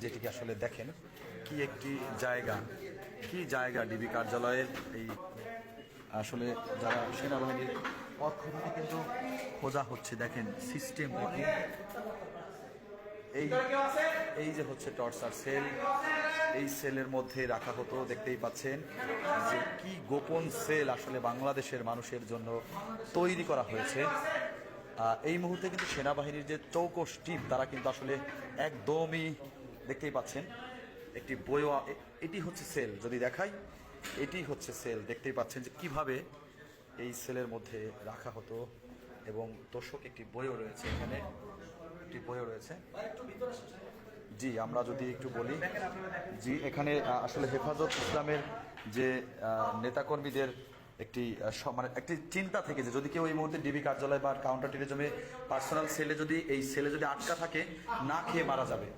যেটিকে আসলে দেখেন কি একটি জায়গা, কি জায়গা ডিবি কার্যালয়ের। এই আসলে যারা সেনাবাহিনীর পক্ষ থেকে কিন্তু খোঁজা হচ্ছে, দেখেন সিস্টেম কি। এই এই যে হচ্ছে টর্চার সেল, এই সেলের মধ্যে রাখা হতো। দেখতেই পাচ্ছেন যে কি গোপন সেল আসলে বাংলাদেশের মানুষের জন্য তৈরি করা হয়েছে। এই মুহূর্তে কিন্তু সেনাবাহিনীর যে চৌকস টিম তারা কিন্তু আসলে একদমই, দেখতেই পাচ্ছেন একটি বইও, এটি হচ্ছে সেল, যদি দেখাই এটি হচ্ছে সেল। দেখতেই পাচ্ছেন যে কিভাবে এই সেলের মধ্যে রাখা হতো এবং দর্শক একটি বইও রয়েছে, এখানে একটি বইও রয়েছে। জি, আমরা যদি একটু বলি, জি এখানে আসলে হেফাজত ইসলামের যে নেতাকর্মীদের একটি মানে একটি চিন্তা থেকে যে যদি কেউ এই মুহূর্তে ডিবি কার্যালয় বা কাউন্টার টেরিজমে পার্সোনাল সেলে যদি এই সেলে যদি আটকা থাকে, না খেয়ে মারা যাবে,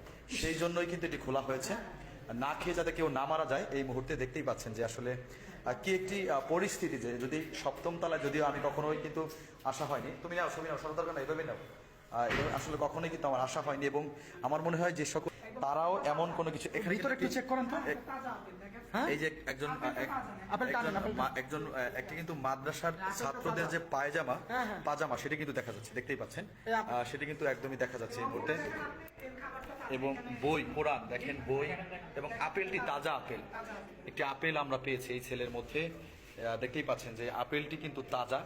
সেই জন্যই কিন্তু এটি খোলা হয়েছে, না খেয়ে যাতে কেউ না মারা যায়। এই মুহূর্তে দেখতেই পাচ্ছেন যে আসলে কি একটি পরিস্থিতি, যে যদি সপ্তম তলায়, যদিও আমি কখনোই কিন্তু আসা হয়নি, তুমি না ছবি নাও, সরকার না এভাবে নাও, আসলে কখনোই কিন্তু আমার আশা হয়নি। এবং আমার মনে হয় যে সকল তারাও এমন কোনো কিছু এখানে ভিতরে একটু চেক করেন তো। এই যে একজন একজন একটি কিন্তু মাদ্রাসার ছাত্রদের যে পায়জামা পাজামা সেটা কিন্তু দেখা যাচ্ছে, দেখতেই পাচ্ছেন, সেটা কিন্তু একদমই দেখা যাচ্ছে এই মুহূর্তে। এবং বই, কোরআন, দেখেন বই, এবং আপেলটি তাজা আপেল, একটি আপেল আমরা পেয়েছি এই ছেলের মধ্যে। দেখতেই পাচ্ছেন যে আপেলটি কিন্তু তাজা,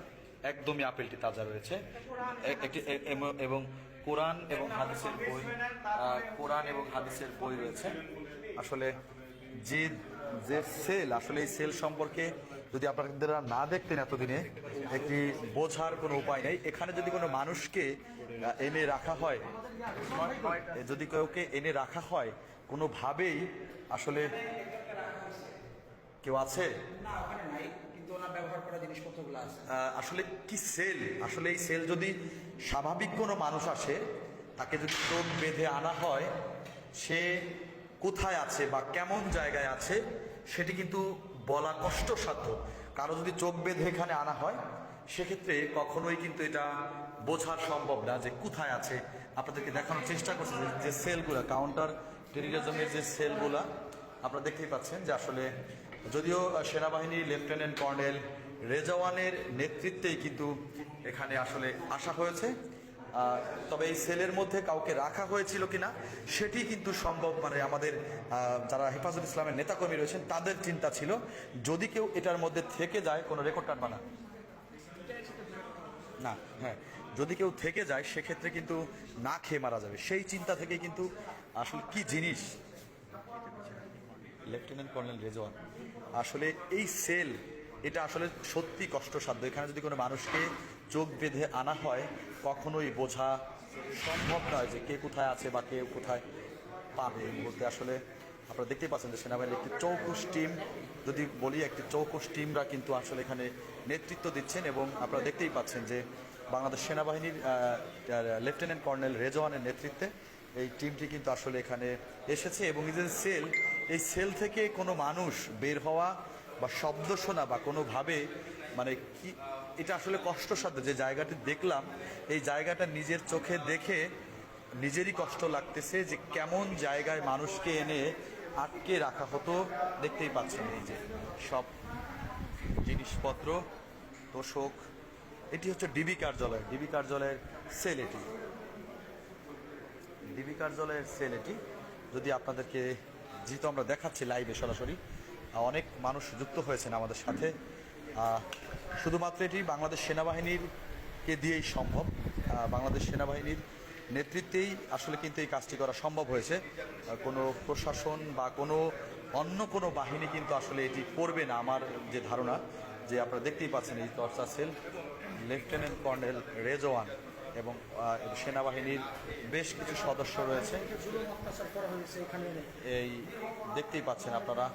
একদমই আপেলটি তাজা রয়েছে। একটি এবং কোরআন এবং হাদিসের বই, কোরআন এবং হাদিসের বই রয়েছে। আসলে যে যে সেল, আসলে এই সেল সম্পর্কে যদি আপনারা না দেখতেন এতদিনে, একটি বোঝার কোনো উপায় নেই। এখানে যদি কোনো মানুষকে এনে রাখা হয়, যদি কাউকে এনে রাখা হয় কোনোভাবেই, আসলে কেউ আছে আসলে কি সেল, আসলে এই সেল যদি স্বাভাবিক কোনো মানুষ আসে, তাকে যদি চোখ বেঁধে আনা হয়, সে কোথায় আছে বা কেমন জায়গায় আছে সেটি কিন্তু বলা কষ্টসাধ্য। কারো যদি চোখ বেঁধে এখানে আনা হয়, সেক্ষেত্রে কখনোই কিন্তু এটা বোঝা সম্ভব না যে কোথায় আছে। আপনাদেরকে দেখানোর চেষ্টা করছে যে সেলগুলো, কাউন্টার টেরিজমের যে সেলগুলা আপনারা দেখতেই পাচ্ছেন যে আসলে যদিও সেনাবাহিনীর লেফটেন্যান্ট কর্নেল রেজওয়ানের নেতৃত্বেই কিন্তু এখানে আসলে আসা হয়েছে, তবে এই সেলের মধ্যে কাউকে রাখা হয়েছিল কিনা সেটি কিন্তু সম্ভব, মানে আমাদের যারা হেফাজত ইসলামের নেতাকর্মী রয়েছেন তাদের চিন্তা ছিল যদি কেউ এটার মধ্যে থেকে যায়, কোনো রেকর্ড কাটবা না, না, হ্যাঁ, যদি কেউ থেকে যায় সেক্ষেত্রে কিন্তু না খেয়ে মারা যাবে, সেই চিন্তা থেকে কিন্তু আসলে কি জিনিস লেফটেন্যান্ট কর্নেল রেজওয়ান, আসলে এই সেল এটা আসলে সত্যি কষ্টসাধ্য। এখানে যদি কোনো মানুষকে চোখ বেঁধে আনা হয়, কখনোই বোঝা সম্ভব নয় যে কে কোথায় আছে বা কে কোথায় পাবে। এই মুহূর্তে আসলে আপনারা দেখতেই পাচ্ছেন যে সেনাবাহিনীর একটি চৌকস টিম, যদি বলি একটি চৌকস টিমরা কিন্তু আসলে এখানে নেতৃত্ব দিচ্ছেন। এবং আপনারা দেখতেই পাচ্ছেন যে বাংলাদেশ সেনাবাহিনীর লেফটেন্যান্ট কর্নেল রেজওয়ানের নেতৃত্বে এই টিমটি কিন্তু আসলে এখানে এসেছে। এবং এই যে সেল, এই সেল থেকে কোনো মানুষ বের হওয়া বা শব্দ শোনা বা কোনোভাবে, মানে কি এটা আসলে কষ্টসাধ্য। যে জায়গাটি দেখলাম, এই জায়গাটা নিজের চোখে দেখে নিজেরই কষ্ট লাগতেছে যে কেমন জায়গায় মানুষকে এনে আটকে রাখা হতো। দেখতেই পাচ্ছেন এই যে সব জিনিসপত্র, তোষক, এটি হচ্ছে ডিবি কার্যালয়, ডিবি কার্যালয়ের সেল, এটি ডিবি কার্যালয়ের সেল। এটি যদি আপনাদেরকে, যেহেতু আমরা দেখাচ্ছি লাইভে সরাসরি, অনেক মানুষ যুক্ত হয়েছেন আমাদের সাথে। শুধুমাত্র এটি বাংলাদেশ সেনাবাহিনীরকে দিয়েই সম্ভব, বাংলাদেশ সেনাবাহিনীর নেতৃত্বেই আসলে কিন্তু এই কাজটি করা সম্ভব হয়েছে। কোনো প্রশাসন বা কোনো অন্য কোনো বাহিনী কিন্তু আসলে এটি করবে না, আমার যে ধারণা। যে আপনারা দেখতেই পাচ্ছেন এই torture sell, lieutenant colonel Rezwan এবং সেনাবাহিনীর বেশ কিছু সদস্য রয়েছে, এই দেখতেই পাচ্ছেন আপনারা।